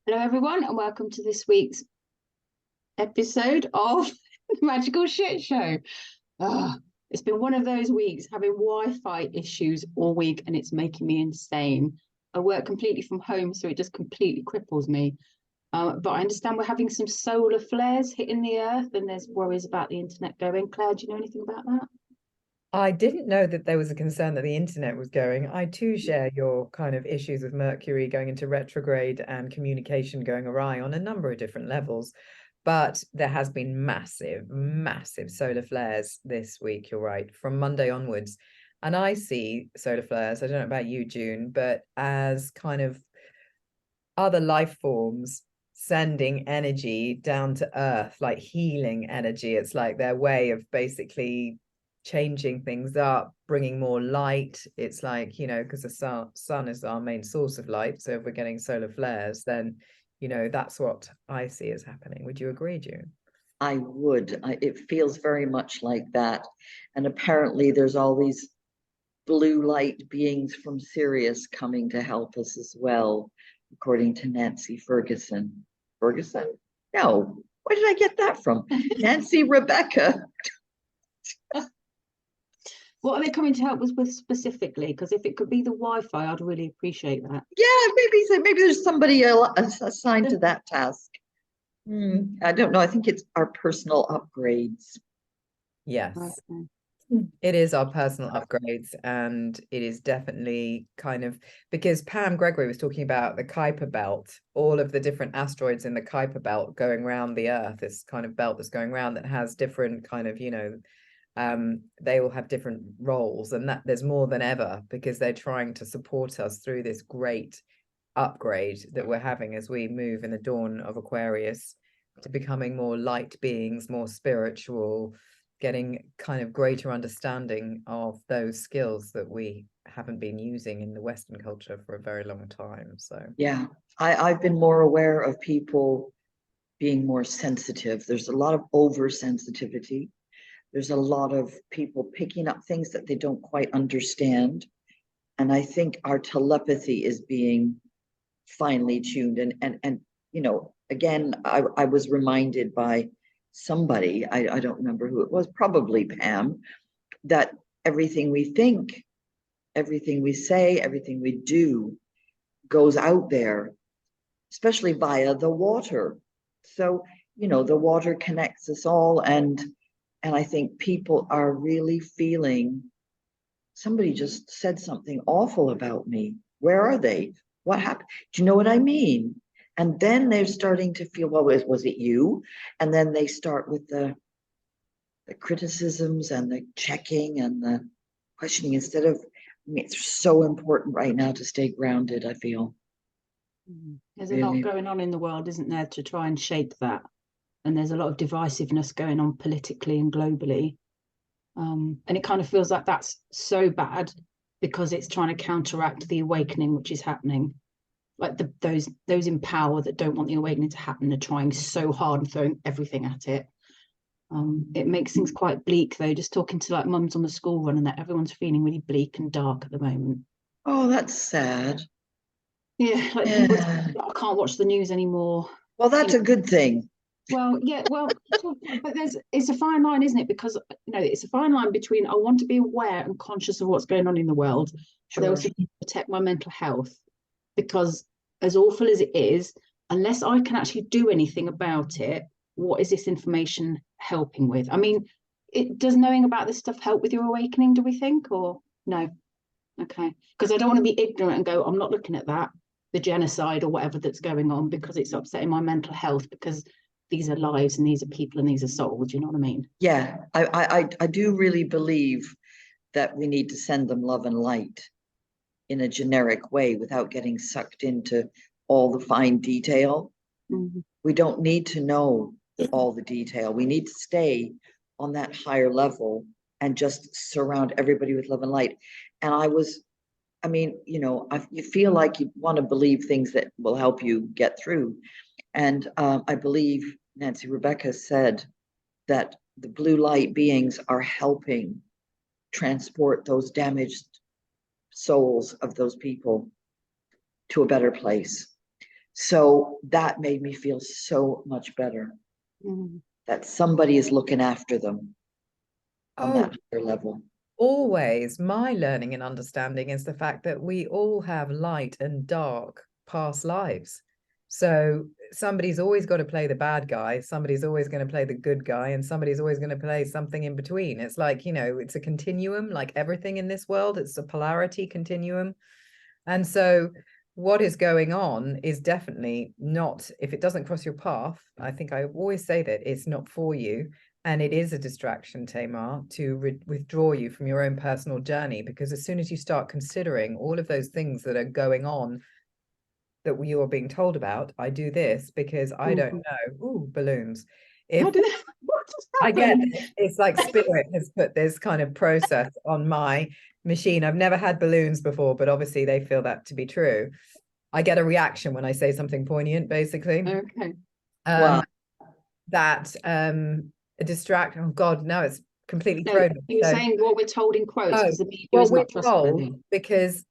Hello, everyone, and welcome to this week's episode of the Magical Shit Show. It's been one of those weeks having Wi-Fi issues all week, and it's making me insane. I work completely from home, so it just completely cripples me. But I understand we're having some solar flares hitting the Earth, and there's worries about the internet going. Claire, do you know anything about that? I didn't know that there was a concern that the internet was going. I too share your kind of issues with Mercury going into retrograde and communication going awry on a number of different levels. But there has been massive, massive solar flares this week, you're right, from Monday onwards. And I see solar flares, I don't know about you, June, but as kind of other life forms sending energy down to Earth, like healing energy. It's like their way of basically changing things up, bringing more light. It's like, because the sun is our main source of light. So if we're getting solar flares, then, that's what I see as happening. Would you agree, June? I would. It feels very much like that. And apparently there's all these blue light beings from Sirius coming to help us as well, according to Nancy Ferguson. Ferguson? No. Where did I get that from? Nancy Rebecca. What are they coming to help us with specifically? Because if it could be the Wi-Fi, I'd really appreciate that. Yeah, maybe there's somebody assigned to that task. I don't know. I think it's our personal upgrades. Yes. Right. It is our personal upgrades, and it is definitely kind of because Pam Gregory was talking about the Kuiper belt, all of the different asteroids in the Kuiper belt going around the Earth, this kind of belt that's going around that has different kind of, they all have different roles, and that there's more than ever because they're trying to support us through this great upgrade that we're having as we move in the dawn of Aquarius to becoming more light beings, more spiritual, getting kind of greater understanding of those skills that we haven't been using in the Western culture for a very long time. So yeah, I've been more aware of people being more sensitive. There's a lot of oversensitivity. There's a lot of people picking up things that they don't quite understand. And I think our telepathy is being finely tuned. And again, I was reminded by somebody, I don't remember who it was, probably Pam, that everything we think, everything we say, everything we do goes out there, especially via the water. So, the water connects us all. And I think people are really feeling somebody just said something awful about me. Where are they? What happened? Do you know what I mean? And then they're starting to feel, well, was it you? And then they start with the criticisms and the checking and the questioning instead of, it's so important right now to stay grounded, I feel. There's a lot going on in the world, isn't there, to try and shape that? And there's a lot of divisiveness going on politically and globally. And it kind of feels like that's so bad because it's trying to counteract the awakening which is happening. Like those in power that don't want the awakening to happen are trying so hard and throwing everything at it. It makes things quite bleak though, just talking to like mums on the school run and that everyone's feeling really bleak and dark at the moment. Oh, that's sad. Yeah, like people, I can't watch the news anymore. Well, that's a good thing. Well, yeah, but it's a fine line, isn't it? Because it's a fine line between I want to be aware and conscious of what's going on in the world, but I also need to protect my mental health. Because as awful as it is, unless I can actually do anything about it, what is this information helping with? I mean, does knowing about this stuff help with your awakening, do we think, or no? Okay, because I don't want to be ignorant and go, I'm not looking at that, the genocide or whatever that's going on, because it's upsetting my mental health, because these are lives and these are people and these are souls. You know what I mean? Yeah, I do really believe that we need to send them love and light in a generic way without getting sucked into all the fine detail. Mm-hmm. We don't need to know all the detail. We need to stay on that higher level and just surround everybody with love and light. And you feel like you want to believe things that will help you get through. And I believe Nancy Rebecca said that the blue light beings are helping transport those damaged souls of those people to a better place. So that made me feel so much better that somebody is looking after them on Oh, that higher level. always. My learning and understanding is the fact that we all have light and dark past lives. So somebody's always got to play the bad guy, somebody's always going to play the good guy, and somebody's always going to play something in between. It's like, you know, it's a continuum, like everything in this world, it's a polarity continuum. And so what is going on is definitely not, if it doesn't cross your path, I think I always say that it's not for you. And it is a distraction, Tamar, to withdraw you from your own personal journey, because as soon as you start considering all of those things that are going on that you are being told about, I do this because I don't know. Ooh, balloons. If what just I get happened? this, it's like spirit has put this kind of process on my machine. I've never had balloons before, but obviously they feel that to be true. I get a reaction when I say something poignant, basically. Okay. Wow. That a distract. Oh God, no, it's completely No, thrown. you're So, saying what we're told in quotes because the media well, is we're not told trustworthy. because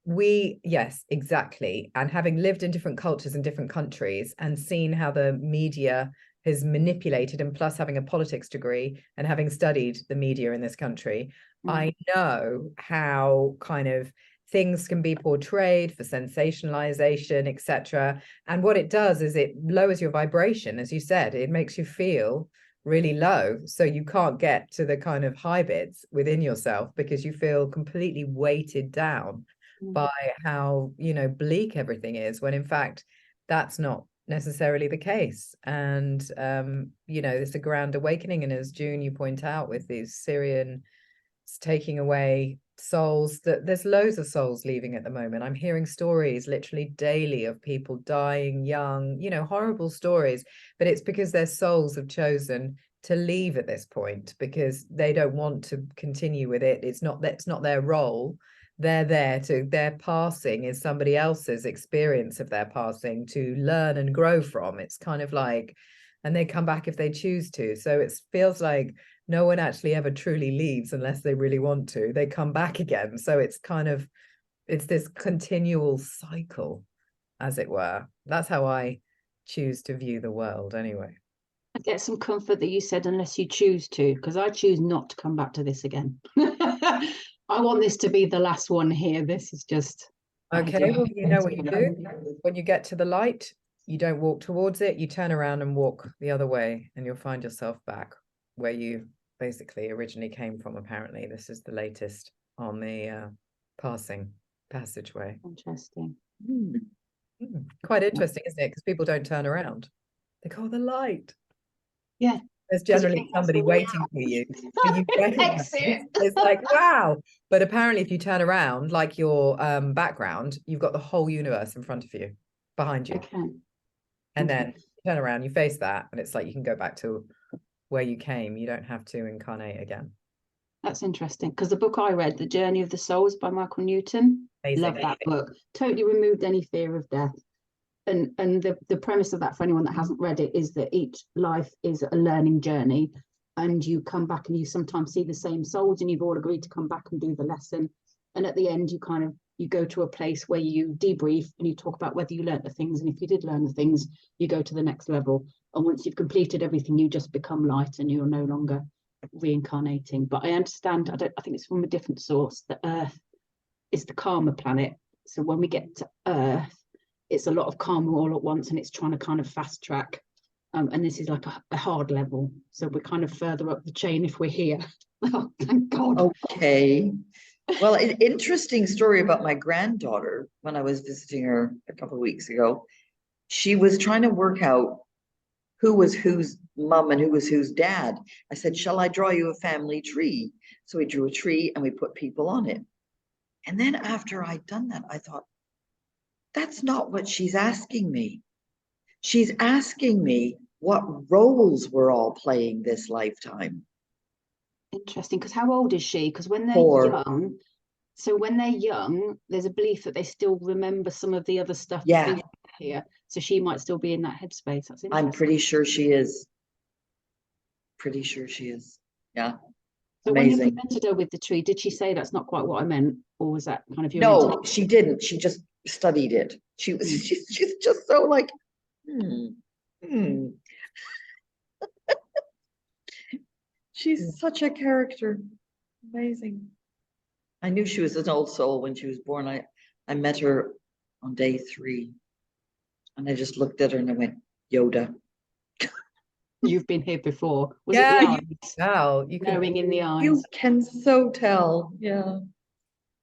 yes, exactly. And having lived in different cultures in different countries and seen how the media has manipulated, and plus having a politics degree and having studied the media in this country, I know how kind of things can be portrayed for sensationalization, etc. And what it does is it lowers your vibration, as you said. It makes you feel really low, so you can't get to the kind of high bits within yourself because you feel completely weighted down by how, you know, bleak everything is, when in fact that's not necessarily the case. And you know, it's a grand awakening, and as June you point out, with these Syrian taking away souls, that there's loads of souls leaving at the moment. I'm hearing stories literally daily of people dying young, you know, horrible stories, but it's because their souls have chosen to leave at this point because they don't want to continue with it. It's not their role. They're there to, their passing is somebody else's experience of their passing to learn and grow from. It's kind of like, and they come back if they choose to. So it feels like no one actually ever truly leaves unless they really want to. They come back again. So it's kind of, it's this continual cycle, as it were. That's how I choose to view the world anyway. I get some comfort that you said unless you choose to, because I choose not to come back to this again. I want this to be the last one here. This is just Okay, well, you know what you do. When you get to the light, you don't walk towards it, you turn around and walk the other way, and you'll find yourself back where you basically originally came from. Apparently, this is the latest on the passageway. Interesting. Quite interesting, isn't it? Because people don't turn around. They call the light. Yeah. There's generally somebody waiting for you. It's like, wow. But apparently if you turn around, like your background, you've got the whole universe in front of you, behind you. Okay. And then turn around, you face that, and it's like you can go back to where you came. You don't have to incarnate again. That's interesting, because the book I read, The Journey of the Souls by Michael Newton, love that book. Totally removed any fear of death. And the premise of that, for anyone that hasn't read it, is that each life is a learning journey, and you come back and you sometimes see the same souls, and you've all agreed to come back and do the lesson. And at the end, you go to a place where you debrief and you talk about whether you learnt the things, and if you did learn the things, you go to the next level. And once you've completed everything, you just become light, and you're no longer reincarnating. But I understand, I think it's from a different source, that Earth is the karma planet. So when we get to Earth, it's a lot of karma all at once, and it's trying to kind of fast track. And this is like a hard level. So we're kind of further up the chain if we're here. Oh, thank God. Okay. Well, an interesting story about my granddaughter. When I was visiting her a couple of weeks ago, she was trying to work out who was whose mom and who was whose dad. I said, shall I draw you a family tree? So we drew a tree and we put people on it. And then after I'd done that, I thought, that's not what she's asking me. She's asking me what roles we're all playing this lifetime. Interesting, because how old is she? Because when they're 4. young, so when they're young, there's a belief that they still remember some of the other stuff. Yeah. Here, so she might still be in that headspace. That's interesting. I'm pretty sure she is. Pretty sure she is. Yeah. So amazing. when you presented her with the tree, did she say that's not quite what I meant, or was that kind of your No, she didn't. She just studied it. She was she's just so like, She's such a character. Amazing. I knew she was an old soul when she was born. I met her on day 3. And I just looked at her and I went, Yoda. You've been here before. Was Yeah, it the you eyes? Well, you can. Knowing in the eyes. You can so tell. Yeah.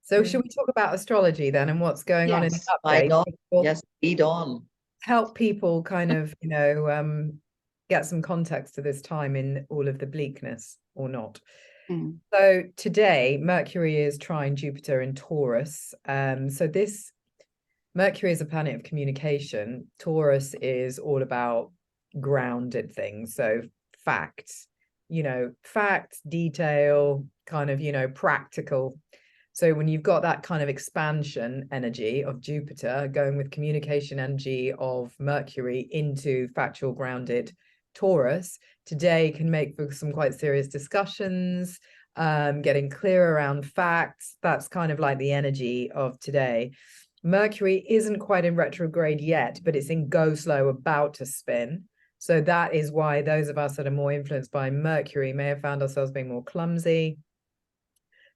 So should we talk about astrology then and what's going on in Yes, the I update? know. We'll Yes, lead on. help people kind of, get some context to this time in all of the bleakness or not. So today, Mercury is trine Jupiter in Taurus. So this Mercury is a planet of communication. Taurus is all about grounded things. So facts, facts, detail, kind of, practical. So when you've got that kind of expansion energy of Jupiter going with communication energy of Mercury into factual grounded Taurus, today can make for some quite serious discussions, getting clear around facts. That's kind of like the energy of today. Mercury isn't quite in retrograde yet, but it's in go slow, about to spin. So that is why those of us that are more influenced by Mercury may have found ourselves being more clumsy,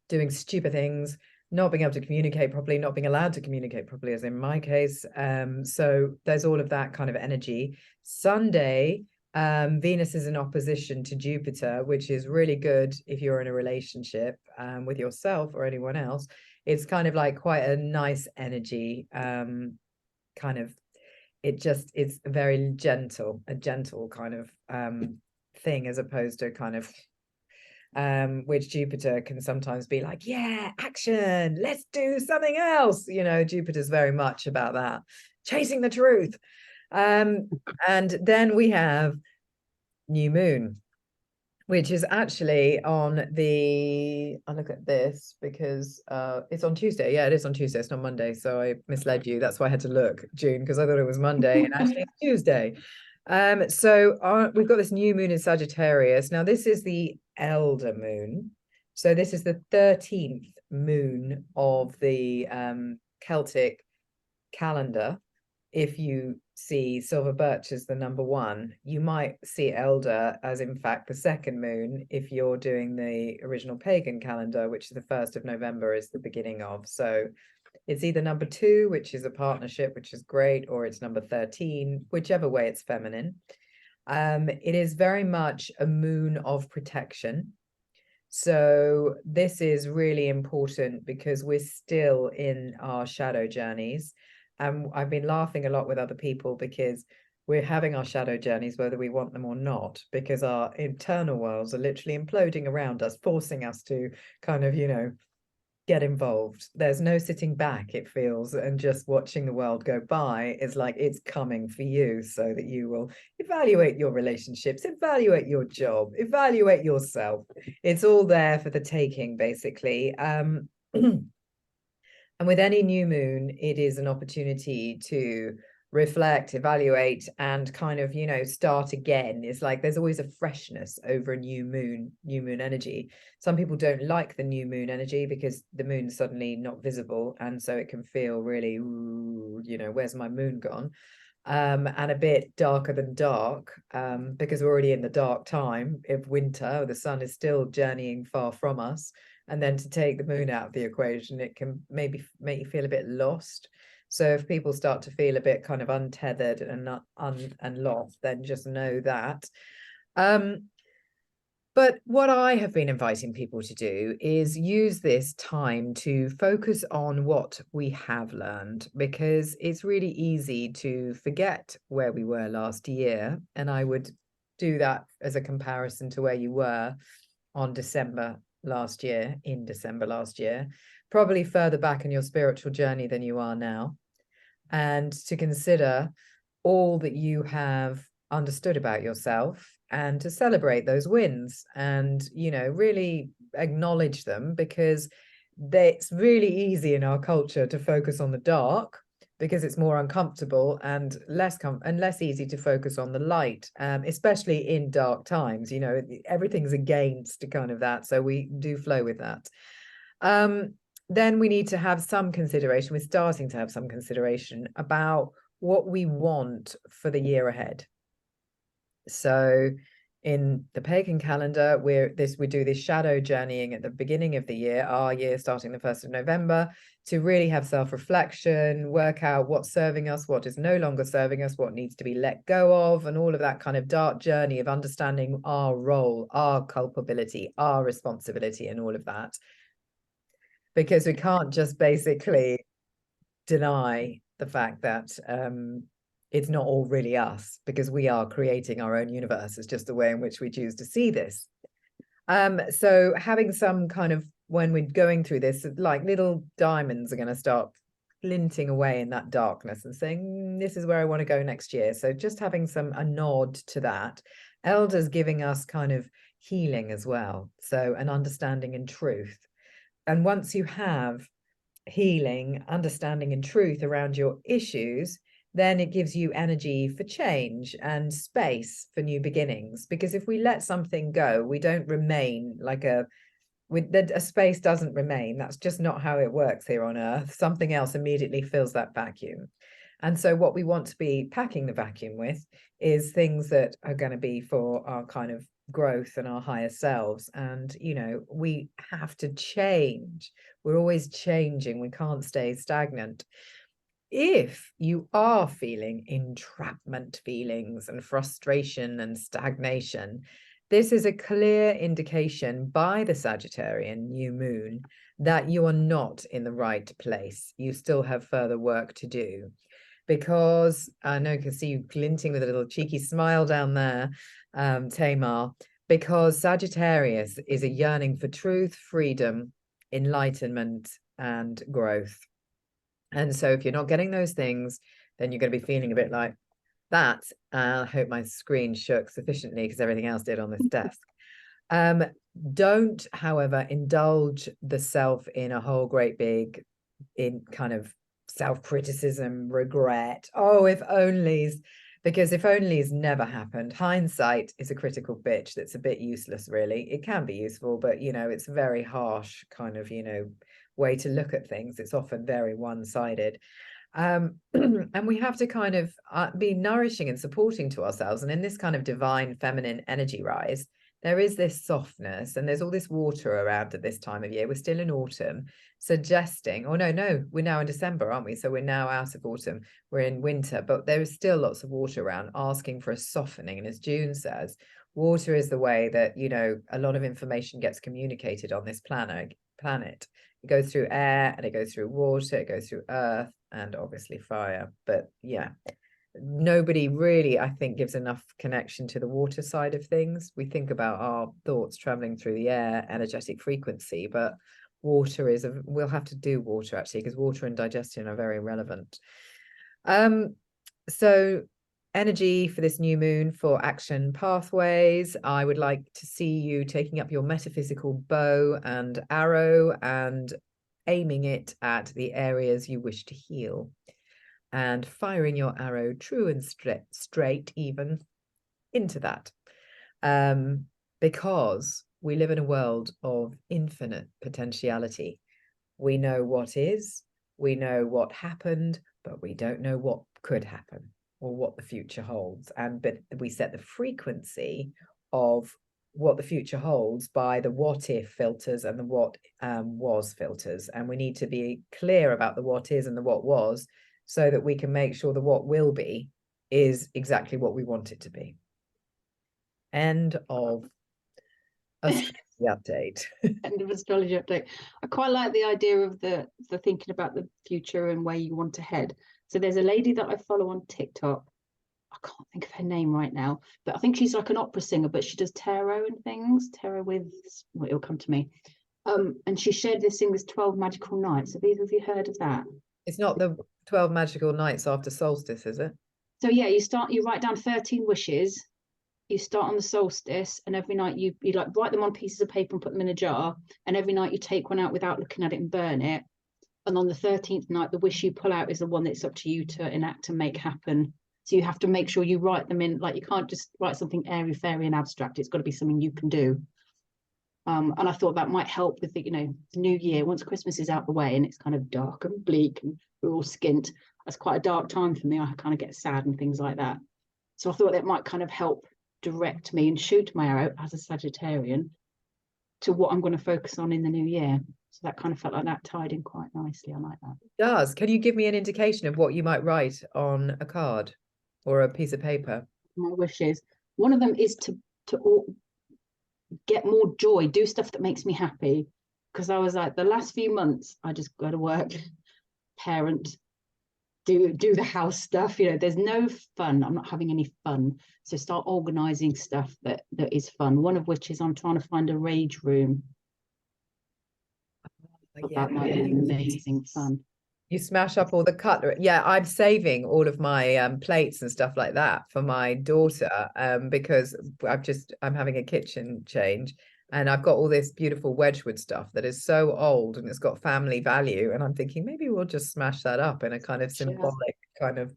doing stupid things, not being able to communicate properly, not being allowed to communicate properly, as in my case. So there's all of that kind of energy. Sunday, Venus is in opposition to Jupiter, which is really good if you're in a relationship with yourself or anyone else. It's kind of like quite a nice energy, it's very gentle, a gentle kind of thing, as opposed to kind of which Jupiter can sometimes be like, yeah, action, let's do something else. Jupiter's very much about that, chasing the truth. And then we have new moon, which is actually on I look at this because it's on Tuesday. Yeah, it is on Tuesday. It's not Monday. So I misled you. That's why I had to look, June, because I thought it was Monday and actually it's Tuesday. So we've got this new moon in Sagittarius. Now, this is the elder moon. So this is the 13th moon of the Celtic calendar. If you see silver birch as the number 1, you might see elder as in fact the second moon if you're doing the original pagan calendar, which is the 1st of November is the beginning of. So it's either number 2, which is a partnership, which is great, or it's number 13, whichever way it's feminine. It is very much a moon of protection. So this is really important because we're still in our shadow journeys. And I've been laughing a lot with other people because we're having our shadow journeys, whether we want them or not, because our internal worlds are literally imploding around us, forcing us to kind of, get involved. There's no sitting back, it feels, and just watching the world go by is like it's coming for you, so that you will evaluate your relationships, evaluate your job, evaluate yourself. It's all there for the taking, basically. And with any new moon, it is an opportunity to reflect, evaluate, and kind of, start again. It's like there's always a freshness over a new moon energy. Some people don't like the new moon energy because the moon's suddenly not visible. And so it can feel really, where's my moon gone? And a bit darker than dark, because we're already in the dark time of winter. The sun is still journeying far from us. And then to take the moon out of the equation, it can maybe make you feel a bit lost. So if people start to feel a bit kind of untethered and lost, then just know that. But what I have been inviting people to do is use this time to focus on what we have learned, because it's really easy to forget where we were last year. And I would do that as a comparison to where you were in December last year, probably further back in your spiritual journey than you are now. And to consider all that you have understood about yourself and to celebrate those wins and, really acknowledge them, because it's really easy in our culture to focus on the dark because it's more uncomfortable and less easy to focus on the light, especially in dark times. Everything's against kind of that. So we do flow with that. Then we need to have some consideration. We're starting to have some consideration about what we want for the year ahead. So in the pagan calendar, we do this shadow journeying at the beginning of the year, our year starting the 1st of November, to really have self-reflection, work out what's serving us, what is no longer serving us, what needs to be let go of, and all of that kind of dark journey of understanding our role, our culpability, our responsibility, and all of that. Because we can't just basically deny the fact that it's not all really us, because we are creating our own universe. It's just the way in which we choose to see this. So having some kind of, when we're going through this, like little diamonds are going to start glinting away in that darkness and saying, this is where I want to go next year. So just having a nod to that. Elders giving us kind of healing as well. So an understanding and truth. And once you have healing, understanding and truth around your issues, then it gives you energy for change and space for new beginnings. Because if we let something go, we don't remain like a space doesn't remain. That's just not how it works here on Earth. Something else immediately fills that vacuum. And so what we want to be packing the vacuum with is things that are going to be for our kind of growth and our higher selves. And, you know, we have to change. We're always changing. We can't stay stagnant. If you are feeling entrapment feelings and frustration and stagnation, this is a clear indication by the Sagittarian new moon that you are not in the right place. You still have further work to do. Because I know I can see you glinting with a little cheeky smile down there, Tamar, because Sagittarius is a yearning for truth, freedom, enlightenment, and growth. And so if you're not getting those things, then you're going to be feeling a bit like that. I hope my screen shook sufficiently because everything else did on this desk. Don't, however, indulge the self in a whole great big, in kind of self-criticism, regret. Oh, if onlys, because if onlys never happened. Hindsight is a critical bitch that's a bit useless, really. It can be useful, but, you know, it's a very harsh kind of, you know, way to look at things. It's often very one-sided. And we have to kind of be nourishing and supporting to ourselves. And in this kind of divine feminine energy rise, there is this softness, and there's all this water around at this time of year. We're still in autumn, suggesting, oh no, we're now in December, aren't we? So we're now out of autumn, we're in winter, but there is still lots of water around, asking for a softening. And as June says, water is the way that, you know, a lot of information gets communicated on this planet. It goes through air, and it goes through water, it goes through earth, and obviously fire. But yeah, nobody really, I think, gives enough connection to the water side of things. We think about our thoughts traveling through the air, energetic frequency, but water is we'll have to do water actually, because water and digestion are very relevant. So energy for this new moon for action pathways. I would like to see you taking up your metaphysical bow and arrow and aiming it at the areas you wish to heal, and firing your arrow true and straight even into that. Because we live in a world of infinite potentiality. We know what is, we know what happened, but we don't know what could happen or what the future holds. But we set the frequency of what the future holds by the what if filters and the what was filters. And we need to be clear about the what is and the what was, so that we can make sure the what will be is exactly what we want it to be. End of astrology update. End of astrology update. I quite like the idea of the thinking about the future and where you want to head. So there's a lady that I follow on TikTok. I can't think of her name right now, but I think she's like an opera singer, but she does tarot and things. Tarot with, well, it'll come to me. And she shared this thing, this 12 magical nights. Have either of you heard of that? It's not the 12 magical nights after solstice, is it? So yeah, you write down 13 wishes. You start on the solstice, and every night you like write them on pieces of paper and put them in a jar, and every night you take one out without looking at it and burn it. And on the 13th night, the wish you pull out is the one that's up to you to enact and make happen. So you have to make sure you write them in, like you can't just write something airy fairy and abstract. It's got to be something you can do. And I thought that might help with the, you know, the new year, once Christmas is out the way and it's kind of dark and bleak and we're all skint. that's quite a dark time for me. I kind of get sad and things like that. So I thought that might kind of help direct me and shoot my arrow as a Sagittarian to what I'm going to focus on in the new year. So that kind of felt like that tied in quite nicely. I like that. It does. Can you give me an indication of what you might write on a card or a piece of paper? My wishes. One of them is to get more joy, do stuff that makes me happy. Because I was like, the last few months, I just go to work, parent, do the house stuff. You know, there's no fun. I'm not having any fun. So start organizing stuff that is fun. One of which is I'm trying to find a rage room. Yeah, That might be amazing fun. You smash up all the cutlery. Yeah, I'm saving all of my plates and stuff like that for my daughter because I'm having a kitchen change and I've got all this beautiful Wedgwood stuff that is so old and it's got family value, and I'm thinking maybe we'll just smash that up in a kind of symbolic kind of.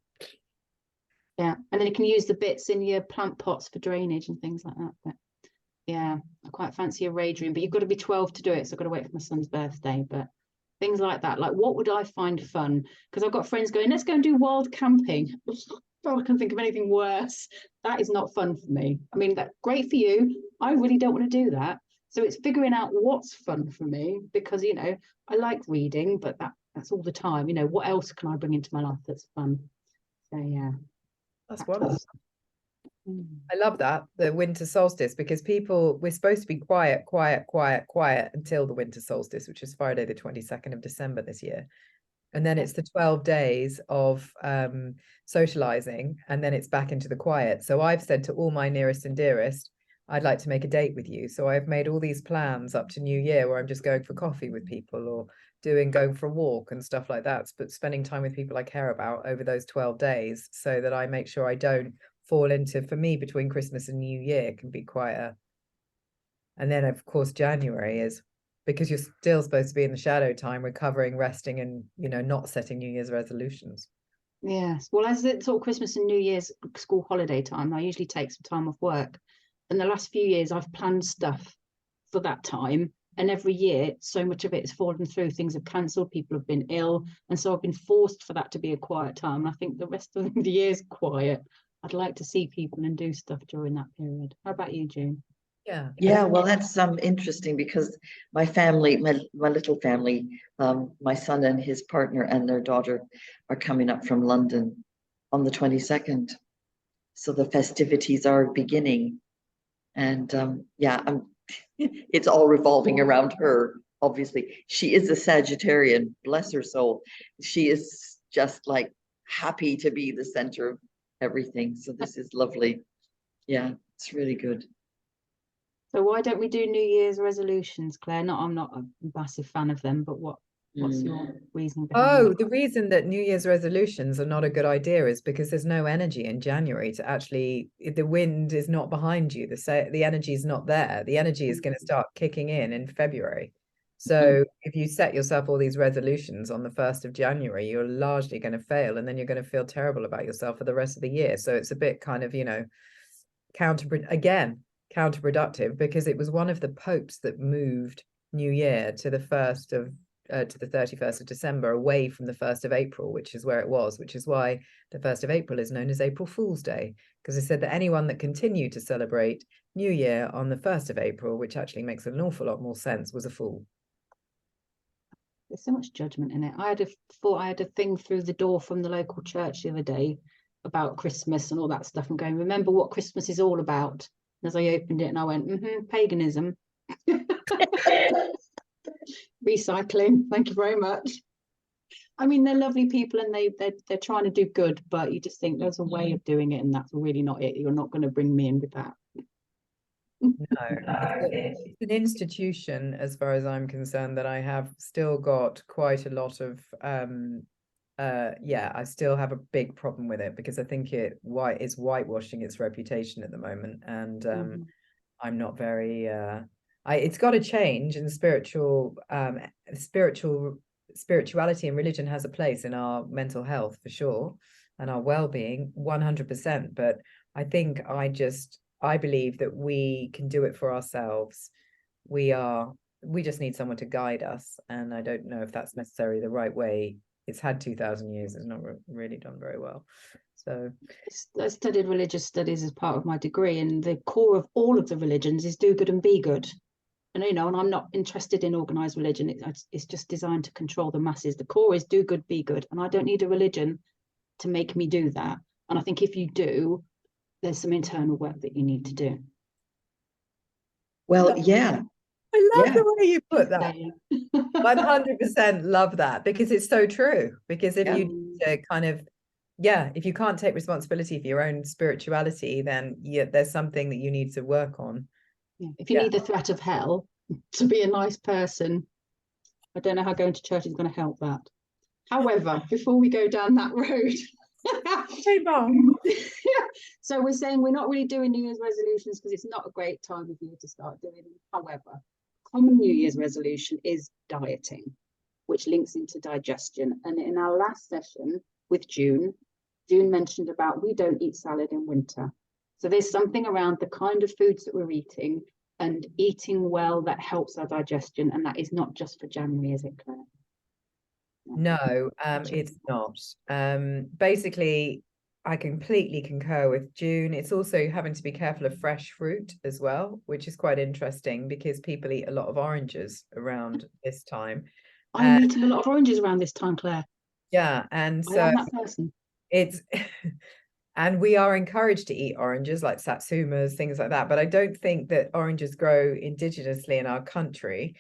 Yeah, and then you can use the bits in your plant pots for drainage and things like that. But yeah, I quite fancy a rage room, but you've got to be 12 to do it, so I've got to wait for my son's birthday. But things like that, like what would I find fun? Because I've got friends going, let's go and do wild camping. I can't think of anything worse. That is not fun for me. I mean, that's great for you. I really don't want to do that. So it's figuring out what's fun for me, because, you know, I like reading, but that's all the time. You know, what else can I bring into my life that's fun? So yeah. That's wonderful. I love that, the winter solstice, because we're supposed to be quiet until the winter solstice, which is Friday the 22nd of December this year. And then it's the 12 days of socializing, and then it's back into the quiet. So I've said to all my nearest and dearest, I'd like to make a date with you. So I've made all these plans up to New Year where I'm just going for coffee with people or going for a walk and stuff like that, but spending time with people I care about over those 12 days so that I make sure I don't fall into, for me, between Christmas and New Year can be quite and then of course January is, because you're still supposed to be in the shadow time, recovering, resting, and, you know, not setting New Year's resolutions. Yes, well, as it's sort of Christmas and New Year's school holiday time, I usually take some time off work. And the last few years I've planned stuff for that time, and every year so much of it has fallen through. Things have cancelled, people have been ill, and so I've been forced for that to be a quiet time. And I think the rest of the year is quiet. I'd like to see people and do stuff during that period. How about you, June? Yeah, well, that's interesting because my family, my little family, my son and his partner and their daughter are coming up from London on the 22nd. So the festivities are beginning. And yeah, it's all revolving around her. Obviously, she is a Sagittarian, bless her soul. She is just like happy to be the center of everything. So this is lovely. Yeah, it's really good. So why don't we do New Year's resolutions, Claire? I'm not a massive fan of them, but what's your reason behind the reason that New Year's resolutions are not a good idea is because there's no energy in January to actually, the wind is not behind you, the energy is not there. The energy is going to start kicking in February. So if you set yourself all these resolutions on the 1st of January, you're largely going to fail, and then you're going to feel terrible about yourself for the rest of the year. So it's a bit kind of, you know, counterproductive, because it was one of the popes that moved New Year to the 31st of December, away from the 1st of April, which is where it was, which is why the 1st of April is known as April Fool's Day, because they said that anyone that continued to celebrate New Year on the 1st of April, which actually makes an awful lot more sense, was a fool. There's so much judgment in it. I had a thing through the door from the local church the other day about Christmas and all that stuff, and going, remember what Christmas is all about. And as I opened it, and I went, paganism. Recycling, thank you very much. I mean, they're lovely people and they're trying to do good, but you just think there's a way of doing it, and that's really not it. You're not going to bring me in with that. No, it's an institution, as far as I'm concerned, that I have still got quite a lot of I still have a big problem with it, because I think it's whitewashing its reputation at the moment, and I'm not very it's got to change, and spirituality and religion has a place in our mental health for sure, and our well-being 100%. But I think I believe that we can do it for ourselves. We just need someone to guide us, and I don't know if that's necessarily the right way it's had 2,000 years. It's not really done very well. So I studied religious studies as part of my degree, and the core of all of the religions is do good and be good. And and I'm not interested in organized religion. It's just designed to control the masses. The core is do good, be good, and I don't need a religion to make me do that. And I think if you do, there's some internal work that you need to do. Well, yeah. I love the way you put that. 100% love that, because it's so true. Because if you need to kind of, if you can't take responsibility for your own spirituality, then there's something that you need to work on. If you need the threat of hell to be a nice person, I don't know how going to church is going to help that. However, before we go down that road, so we're saying we're not really doing New Year's resolutions because it's not a great time of year to start doing them. However, common New Year's resolution is dieting, which links into digestion. And in our last session with June mentioned about we don't eat salad in winter. So there's something around the kind of foods that we're eating and eating well that helps our digestion. And that is not just for January, is it, Claire? No, it's not. Basically, I completely concur with June. It's also having to be careful of fresh fruit as well, which is quite interesting because people eat a lot of oranges around this time. I'm eating a lot of oranges around this time, Claire. Yeah, and so I am that person. It's and we are encouraged to eat oranges like satsumas, things like that. But I don't think that oranges grow indigenously in our country.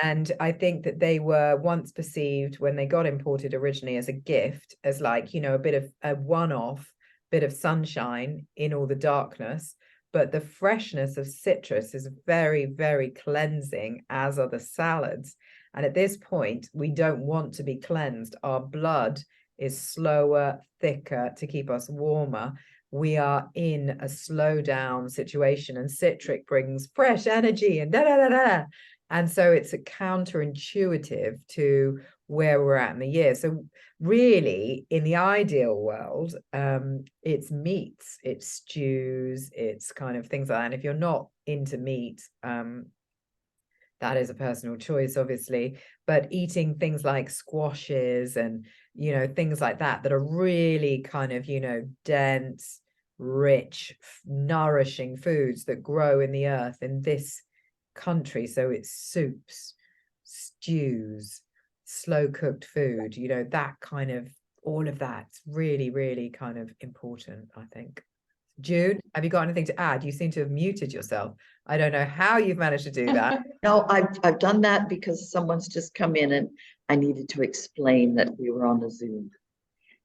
And I think that they were once perceived when they got imported originally as a gift, as like, a bit of a one-off bit of sunshine in all the darkness. But the freshness of citrus is very, very cleansing, as are the salads. And at this point, we don't want to be cleansed. Our blood is slower, thicker to keep us warmer. We are in a slow down situation, and citric brings fresh energy and da-da-da-da. And so it's a counterintuitive to where we're at in the year. So really, in the ideal world, it's meats, it's stews, it's kind of things like that. And if you're not into meat, that is a personal choice, obviously, but eating things like squashes and, things like that are really kind of, dense, rich, nourishing foods that grow in the earth in this country. So it's soups, stews, slow cooked food, that kind of, all of that's really, really kind of important, I think. June, have you got anything to add? You seem to have muted yourself. I don't know how you've managed to do that. No, I've done that because someone's just come in and I needed to explain that we were on a Zoom.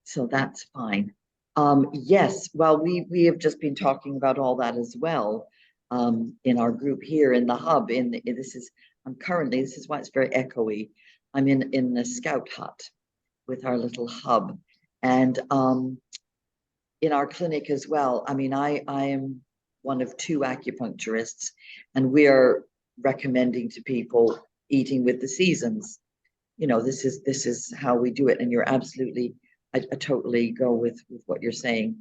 So that's fine. Yes, well, we have just been talking about all that as well. In our group here in the hub, this is why it's very echoey. I'm in the scout hut with our little hub, and in our clinic as well. I mean, I am one of 2 acupuncturists, and we are recommending to people eating with the seasons. This is how we do it, and you're absolutely, I totally go with what you're saying.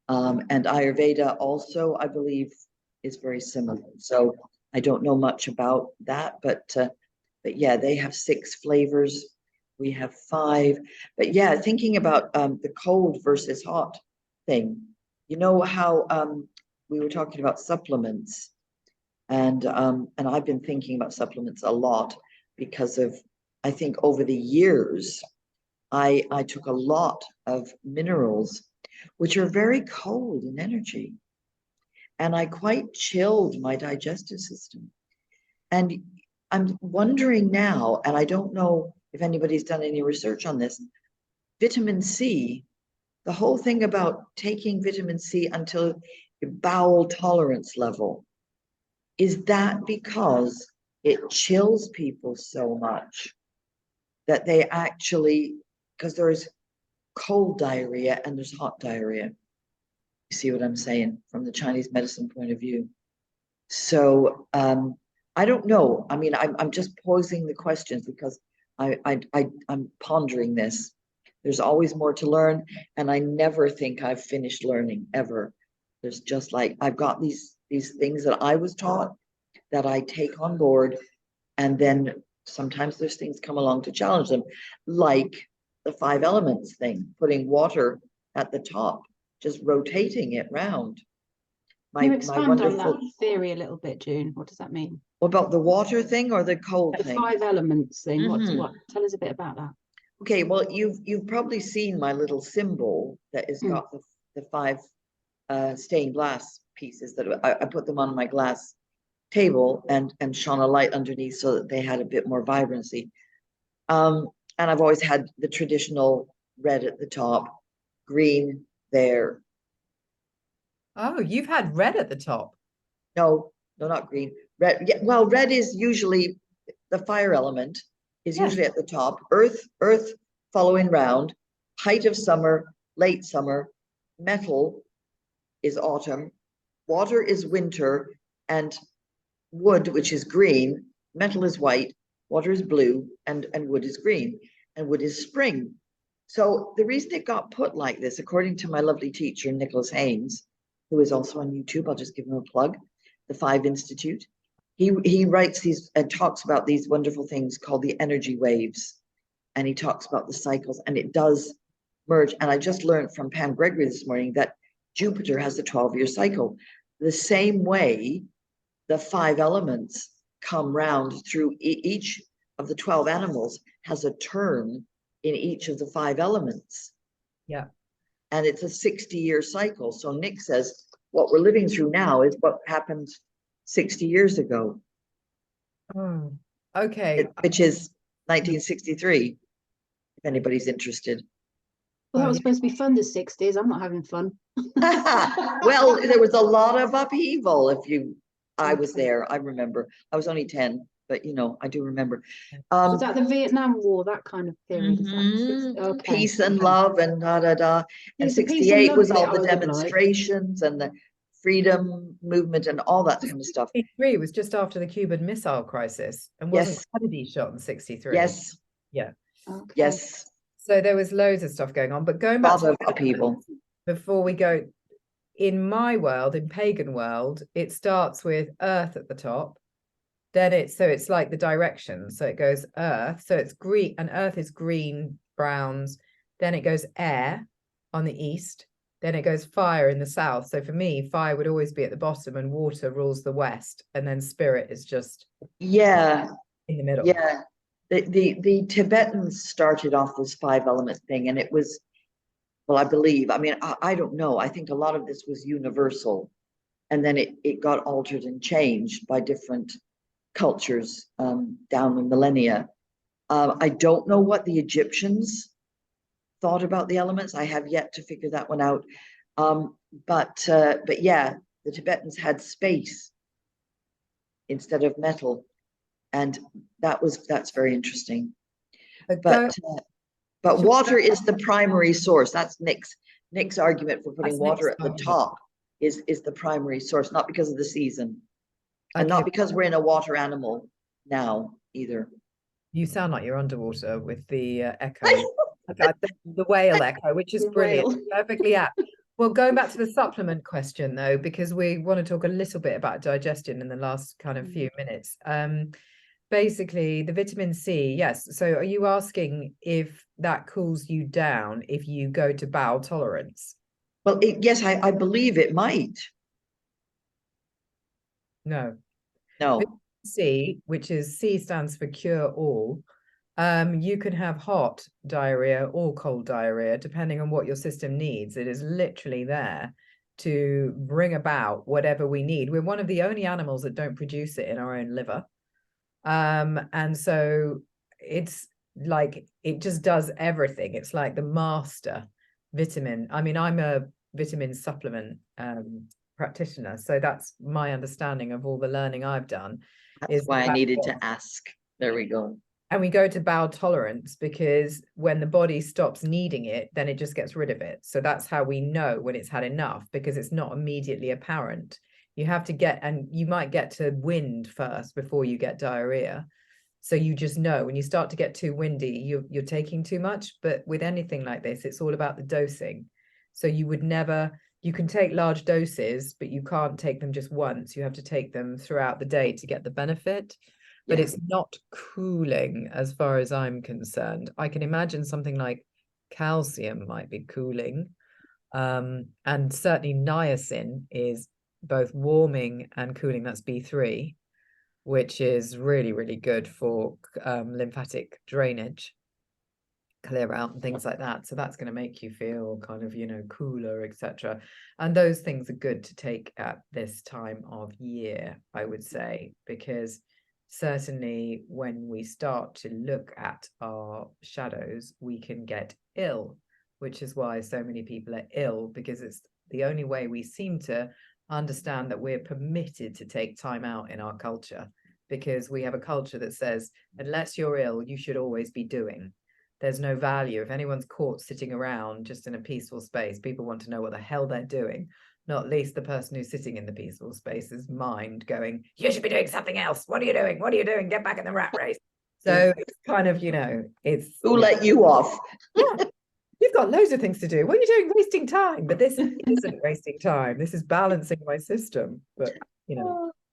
And Ayurveda also, I believe, is very similar. So I don't know much about that, but yeah, they have 6 flavors. We have 5. But yeah, thinking about the cold versus hot thing, how we were talking about supplements, and I've been thinking about supplements a lot because of, I think over the years, I took a lot of minerals, which are very cold in energy. And I quite chilled my digestive system. And I'm wondering now, and I don't know if anybody's done any research on this, vitamin C, the whole thing about taking vitamin C until your bowel tolerance level, is that because it chills people so much that they actually, because there's cold diarrhea and there's hot diarrhea. You see what I'm saying from the Chinese medicine point of view? So I don't know. I mean, I'm just posing the questions because I'm pondering this. There's always more to learn, and I never think I've finished learning ever. There's just like, I've got these things that I was taught that I take on board, and then sometimes there's things come along to challenge them, like the 5 elements thing, putting water at the top, just rotating it round. Can you My expand on wonderful, that theory a little bit, June? What does that mean? what about the water thing or the cold The thing? 5 elements thing. Mhm. What? Tell us a bit about that. Okay, well, you've probably seen my little symbol that has got the 5 stained glass pieces that I put them on my glass table and shone a light underneath so that they had a bit more vibrancy. And I've always had the traditional red at the top, green there. Oh, you've had red at the top. No, not green. Red. Yeah, well, red is usually the fire element is Yes. usually at the top. Earth following round. Height of summer, late summer. Metal is autumn. Water is winter, and wood, which is green. Metal is white. Water is blue, and wood is green, and wood is spring. So the reason it got put like this, according to my lovely teacher Nicholas Haynes, who is also on YouTube, I'll just give him a plug, the 5 Institute. He writes these and talks about these wonderful things called the energy waves, and he talks about the cycles, and it does merge. And I just learned from Pam Gregory this morning that Jupiter has a 12-year cycle. The same way the 5 elements come round through each of the 12 animals has a turn in each of the 5 elements. Yeah. And it's a 60-year cycle. So Nick says what we're living through now is what happened 60 years ago. Oh, okay. Which is 1963, if anybody's interested. Well, that was supposed to be fun, the 60s. I'm not having fun. Well, there was a lot of upheaval. I was there. I remember. I was only 10, but I do remember. Was that the Vietnam War, that kind of period? Okay. Peace and love and da da da. And Yes, the peace and 68 love was bit all I the would have liked. demonstrations and the freedom movement and all that kind of stuff. 63 was just after the Cuban Missile Crisis, and wasn't Kennedy shot in 63? Yes. Yeah. Okay. Yes. So there was loads of stuff going on. But going A back lot to of upheaval. before we go, in my world, in pagan world, it starts with earth at the top. Then it's like the direction. So it goes earth. So it's green, and earth is green, browns. Then it goes air on the east. Then it goes fire in the south. So for me, fire would always be at the bottom and water rules the west. And then spirit is just in the middle. Yeah. The Tibetans started off this 5 element thing, and it was, well, I believe, I don't know. I think a lot of this was universal. And then it got altered and changed by different cultures down the millennia. I don't know what the Egyptians thought about the elements. I have yet to figure that one out. But yeah, the Tibetans had space instead of metal, and that's very interesting. But water is the primary source. That's Nick's argument for putting water at the top is the primary source, not because of the season. And not because we're in a water animal now either. You sound like you're underwater with the echo. The whale echo, which is brilliant. Perfectly apt. Well, going back to the supplement question, though, because we want to talk a little bit about digestion in the last kind of few minutes. Basically, the vitamin C, yes. So are you asking if that cools you down if you go to bowel tolerance? Well, yes, I believe it might. No. No. C, which is C stands for cure all. You can have hot diarrhea or cold diarrhea, depending on what your system needs. It is literally there to bring about whatever we need. We're one of the only animals that don't produce it in our own liver. And so it's like, it just does everything. It's like the master vitamin. I mean, I'm a vitamin supplement practitioner, so that's my understanding of all the learning I've done. That's why I needed to ask. There we go. And we go to bowel tolerance because when the body stops needing it, then it just gets rid of it. So that's how we know when it's had enough, because it's not immediately apparent. You have to and you might get to wind first before you get diarrhea. So you just know when you start to get too windy, you're taking too much. But with anything like this, it's all about the dosing. So you can take large doses, but you can't take them just once. You have to take them throughout the day to get the benefit. But it's not cooling as far as I'm concerned. I can imagine something like calcium might be cooling. And certainly niacin is both warming and cooling. That's B3, which is really, really good for lymphatic drainage, clear out and things like that. So that's going to make you feel kind of, cooler, etc. And those things are good to take at this time of year, I would say, because certainly when we start to look at our shadows, we can get ill, which is why so many people are ill, because it's the only way we seem to understand that we're permitted to take time out in our culture, because we have a culture that says, unless you're ill, you should always be doing. There's no value. If anyone's caught sitting around just in a peaceful space, people want to know what the hell they're doing. Not least the person who's sitting in the peaceful space's mind going, you should be doing something else. What are you doing? What are you doing? Get back in the rat race. So it's kind of, it's... Who let you off? Yeah. You've got loads of things to do. What are you doing wasting time? But this isn't wasting time. This is balancing my system. But,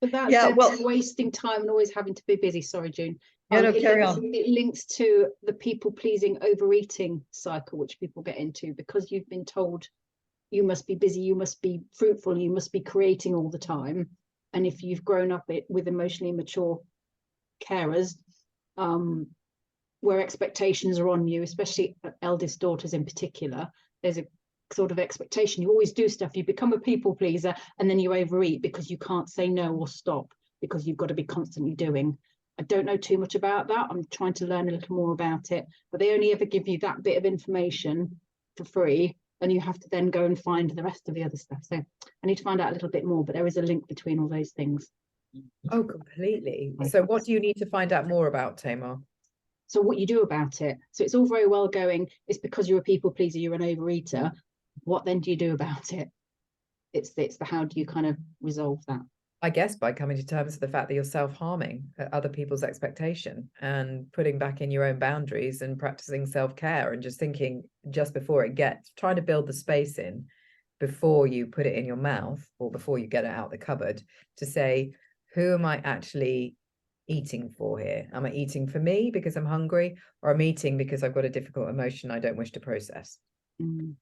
But that, Yeah, well, wasting time and always having to be busy. Sorry, June. Yeah, no, carry on. It links to the people-pleasing overeating cycle, which people get into because you've been told you must be busy, you must be fruitful, you must be creating all the time. And if you've grown up with emotionally immature carers, where expectations are on you, especially eldest daughters in particular, there's a sort of expectation. You always do stuff, you become a people pleaser, and then you overeat because you can't say no or stop because you've got to be constantly doing. I don't know too much about that. I'm trying to learn a little more about it, but they only ever give you that bit of information for free, and you have to then go and find the rest of the other stuff. So I need to find out a little bit more, but there is a link between all those things. Oh, completely. So what do you need to find out more about, Tamar? So what you do about it. So it's all very well going, it's because you're a people pleaser, you're an overeater. What then do you do about it? It's the how do you kind of resolve that? I guess by coming to terms with the fact that you're self-harming at other people's expectation and putting back in your own boundaries and practicing self-care and just thinking just before it gets, trying to build the space in before you put it in your mouth or before you get it out the cupboard to say, who am I actually eating for here? Am I eating for me because I'm hungry, or I'm eating because I've got a difficult emotion I don't wish to process? And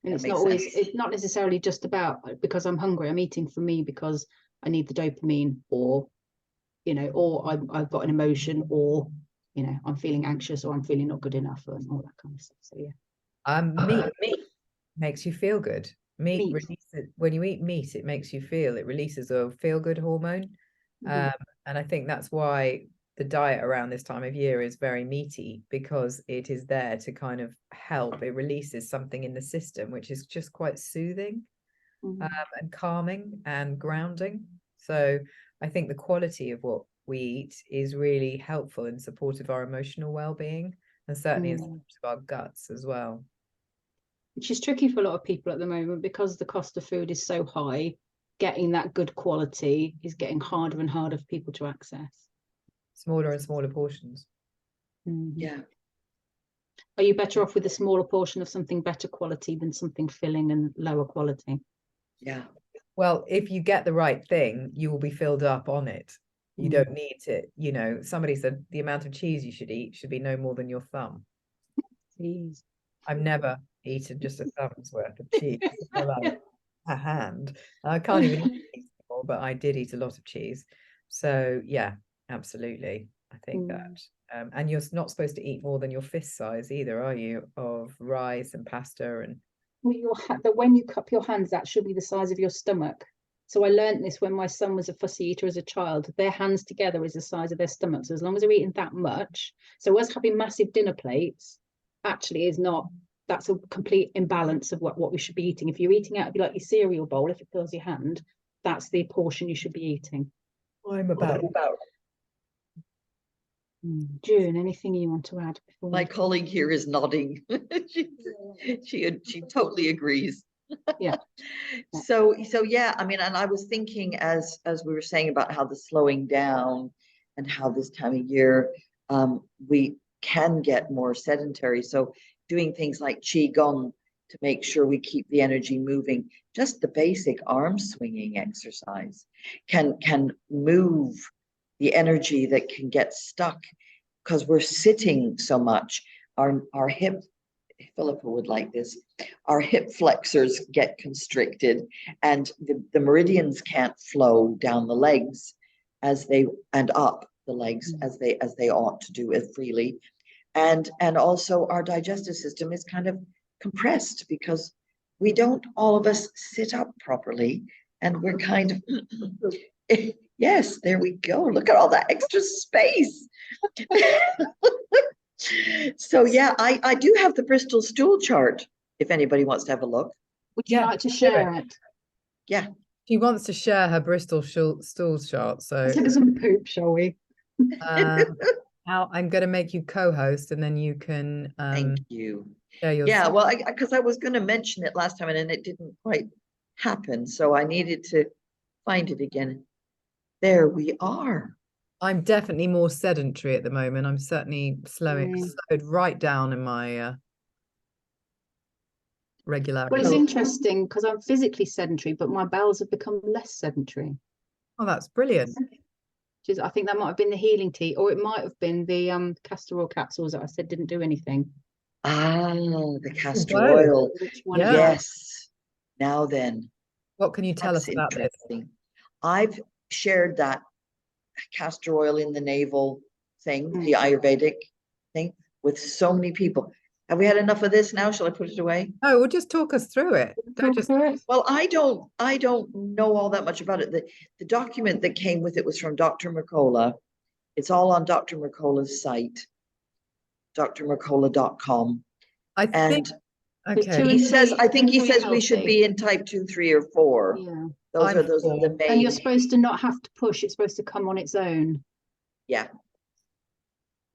it's not necessarily just about because I'm hungry, I'm eating for me because I need the dopamine, or or I've got an emotion, or I'm feeling anxious, or I'm feeling not good enough, and all that kind of stuff. So Meat makes you feel good. Meat releases, when you eat meat, it makes you feel, it releases a feel-good hormone. And I think that's why the diet around this time of year is very meaty, because it is there to kind of help. It releases something in the system which is just quite soothing and calming and grounding. So I think the quality of what we eat is really helpful in support of our emotional well-being, and certainly in support of our guts as well. Which is tricky for a lot of people at the moment because the cost of food is so high. Getting that good quality is getting harder and harder for people to access. Smaller and smaller portions. Yeah. Are you better off with a smaller portion of something better quality than something filling and lower quality? Yeah. Well, if you get the right thing, you will be filled up on it. You don't need to, somebody said the amount of cheese you should eat should be no more than your thumb. Cheese. I've never eaten just a thumb's worth of cheese. Like a hand. I can't even eat cheese anymore, but I did eat a lot of cheese. So yeah, absolutely. I think that. And you're not supposed to eat more than your fist size either, are you? Of rice and pasta and. Well, when you cup your hands, that should be the size of your stomach. So I learned this when my son was a fussy eater as a child. Their hands together is the size of their stomach. So as long as they're eating that much, so us having massive dinner plates actually is not. That's a complete imbalance of what we should be eating. If you're eating out of like your cereal bowl, if it fills your hand, that's the portion you should be eating. I'm about. June, anything you want to add? My colleague here is nodding. she totally agrees. Yeah. So yeah, I mean, and I was thinking as we were saying about how the slowing down and how this time of year we can get more sedentary. So doing things like qigong to make sure we keep the energy moving, just the basic arm swinging exercise can move the energy that can get stuck because we're sitting so much. Our hip Philippa would like this. Our hip flexors get constricted, and the meridians can't flow down the legs as they and up the legs as they ought to do as freely. And also our digestive system is kind of compressed because we don't all of us sit up properly, and we're kind of yes, there we go. Look at all that extra space. So yeah, I do have the Bristol stool chart if anybody wants to have a look. Would you like to share it? Yeah. She wants to share her Bristol stool chart. So Let's have some poop, shall we? I'm going to make you co-host, and then you can Thank you. share your Yeah, well, because I was going to mention it last time and it didn't quite happen, so I needed to find it again. There we are. I'm definitely more sedentary at the moment. I'm certainly slowed right down in my regularity. Well, it's interesting because I'm physically sedentary, but my bowels have become less sedentary. Oh, that's brilliant. I think that might have been the healing tea, or it might have been the castor oil capsules that I said didn't do anything. Ah, the castor oil. Which one? Yes. Now then. What can you tell us about this? I've shared that castor oil in the navel thing, the Ayurvedic thing, with so many people. Have we had enough of this now? Shall I put it away? Oh, well, just talk us through it. Don't just... Well, I don't know all that much about it. The document that came with it was from Dr. Mercola. It's all on Dr. Mercola's site, drmercola.com. I think, okay. I think he says we should be in type 2, 3, or 4. Yeah. Those are the main. And you're supposed to not have to push, it's supposed to come on its own. Yeah.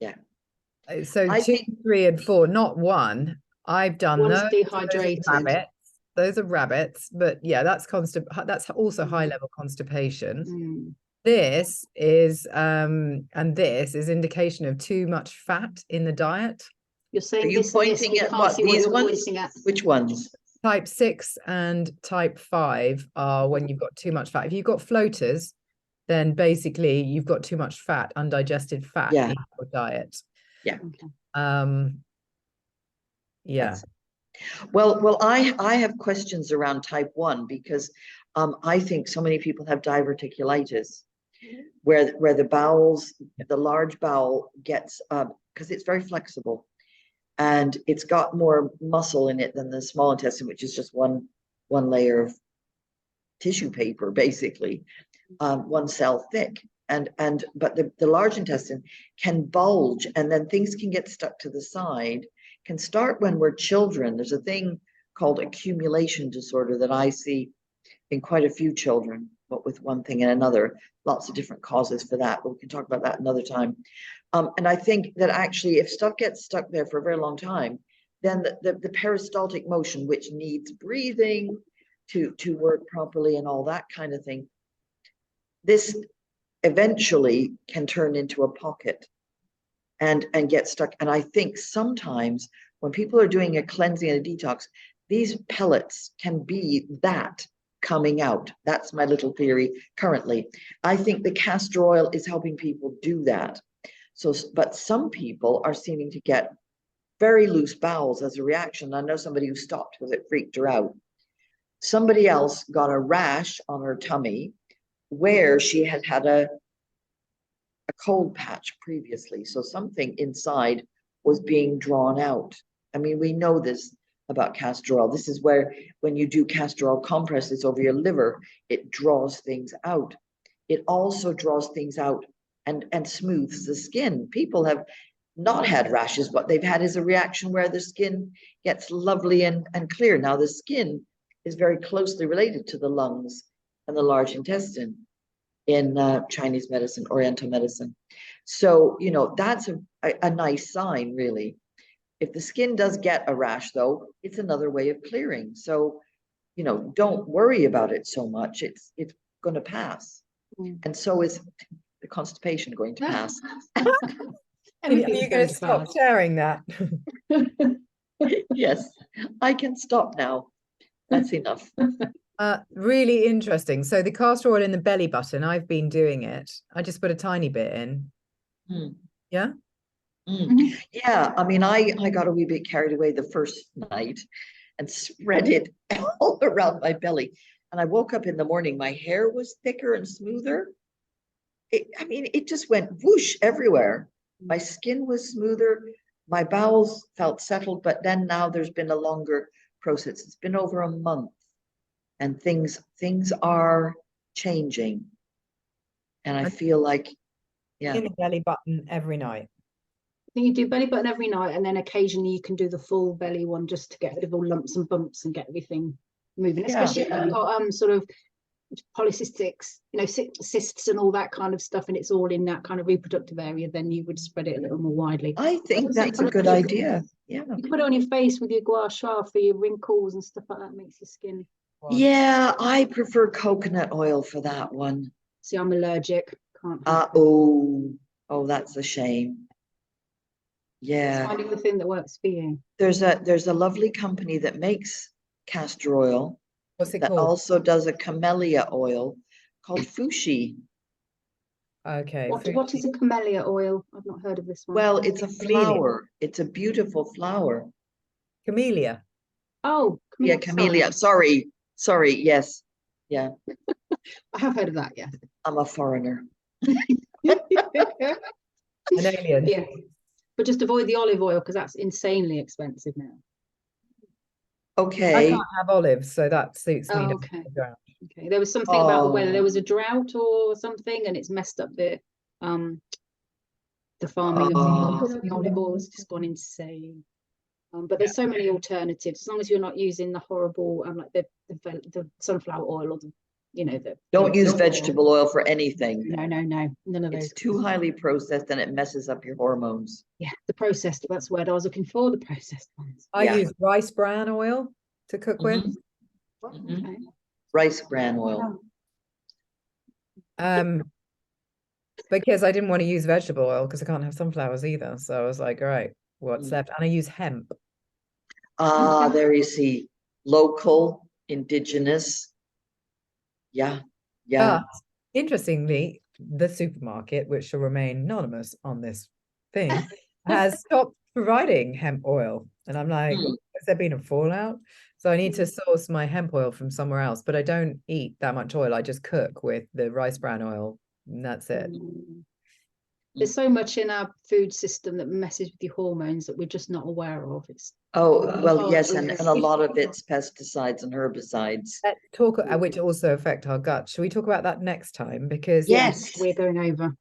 Yeah. So 2, 3, and 4, not 1. I've done those. Dehydrated. Those are rabbits, but yeah, that's also high level constipation. This is and this is indication of too much fat in the diet. You're saying, are you pointing at what these ones? Which ones? Type 6 and type 5 are when you've got too much fat. If you've got floaters, then basically you've got too much fat, undigested fat in your diet. Yeah. Yeah. Well, I have questions around type 1 because I think so many people have diverticulitis, where the bowels, the large bowel gets because it's very flexible, and it's got more muscle in it than the small intestine, which is just one layer of tissue paper, basically, one cell thick. But the large intestine can bulge, and then things can get stuck to the side. Can start when we're children. There's a thing called accumulation disorder that I see in quite a few children, but with one thing and another. Lots of different causes for that, but we can talk about that another time. And I think that actually if stuff gets stuck there for a very long time, then the peristaltic motion, which needs breathing to work properly and all that kind of thing, this eventually can turn into a pocket and get stuck. And I think sometimes when people are doing a cleansing and a detox, these pellets can be that coming out. That's my little theory currently. I think the castor oil is helping people do that. So, but some people are seeming to get very loose bowels as a reaction. I know somebody who stopped because it freaked her out. Somebody else got a rash on her tummy where she had had a cold patch previously. So something inside was being drawn out. I mean, we know this about castor oil. This is where when you do castor oil compresses over your liver, it draws things out. It also draws things out and smooths the skin. People have not had rashes. What they've had is a reaction where the skin gets lovely and clear. Now the skin is very closely related to the lungs and the large intestine in Chinese medicine, Oriental medicine. So, you know, that's a nice sign, really. If the skin does get a rash, though, it's another way of clearing. So, you know, don't worry about it so much. It's going to pass. And so is the constipation going to pass. Are you going to stop sharing that? Yes, I can stop now. That's enough. Really interesting. So the castor oil in the belly button, I've been doing it. I just put a tiny bit in. Yeah. Yeah, I mean, I got a wee bit carried away the first night and spread it all around my belly. And I woke up in the morning, my hair was thicker and smoother. I mean, it just went whoosh everywhere. My skin was smoother. My bowels felt settled, but then now there's been a longer process. It's been over a month, and things are changing. And I feel like, yeah. In the belly button every night. I think you do belly button every night, and then occasionally you can do the full belly one just to get rid of all lumps and bumps and get everything moving. Especially if you've got sort of polycystics, you know, cysts and all that kind of stuff, and it's all in that kind of reproductive area, then you would spread it a little more widely. I think that's a good idea. Yeah. You can put it on your face with your gua sha for your wrinkles and stuff like that, makes your skin. Yeah, I prefer coconut oil for that one. See, I'm allergic. Can't. Oh, that's a shame. Yeah. Finding the thing that works for you. There's a lovely company that makes castor oil. What's it that called? also does a camellia oil called fushi. Okay. What is a camellia oil? I've not heard of this one. Well, it's a flower. It's a beautiful flower. Camellia. Oh, Yeah, camellia. Sorry. Yes. Yeah. I have heard of that, yeah. I'm a foreigner. An alien. Yeah. But just avoid the olive oil because that's insanely expensive now. Okay. I can't have olives, so that suits me. Oh, okay. Okay. There was something about the weather. There was a drought or something, and it's messed up the farming of the olive oil has just gone insane. But there's so many alternatives as long as you're not using the horrible like the sunflower oil or the don't use vegetable oil for anything. No, none of those. It's too highly processed and it messes up your hormones. Yeah, the processed, that's the word I was looking for, the processed ones. I use rice bran oil to cook with. Okay. Rice bran oil. Because I didn't want to use vegetable oil because I can't have sunflowers either. So I was like, all right, what's left? And I use hemp. There you see, local, indigenous. Yeah. But interestingly, the supermarket, which shall remain anonymous on this thing, has stopped providing hemp oil. And I'm like, has there been a fallout? So I need to source my hemp oil from somewhere else. But I don't eat that much oil. I just cook with the rice bran oil, and that's it. There's so much in our food system that messes with your hormones that we're just not aware of. It's yes, and a lot of it's pesticides and herbicides. Let's talk, which also affect our gut. Should we talk about that next time? Because yes, we're going over.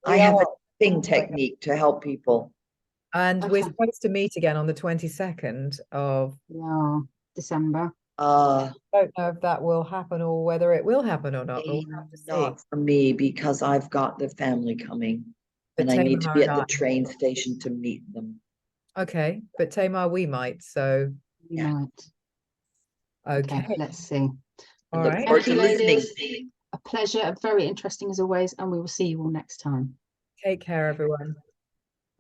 I have a thing technique to help people. And we're supposed to meet again on the 22nd of December. I don't know if that will happen or whether it will happen or not. Not for me because I've got the family coming. And I need to be at the train station to meet them. Okay, but Tamar, we might, so. We might. Okay. Let's see. All right. Thank you, ladies. A pleasure, very interesting as always, and we will see you all next time. Take care, everyone.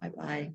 Bye-bye.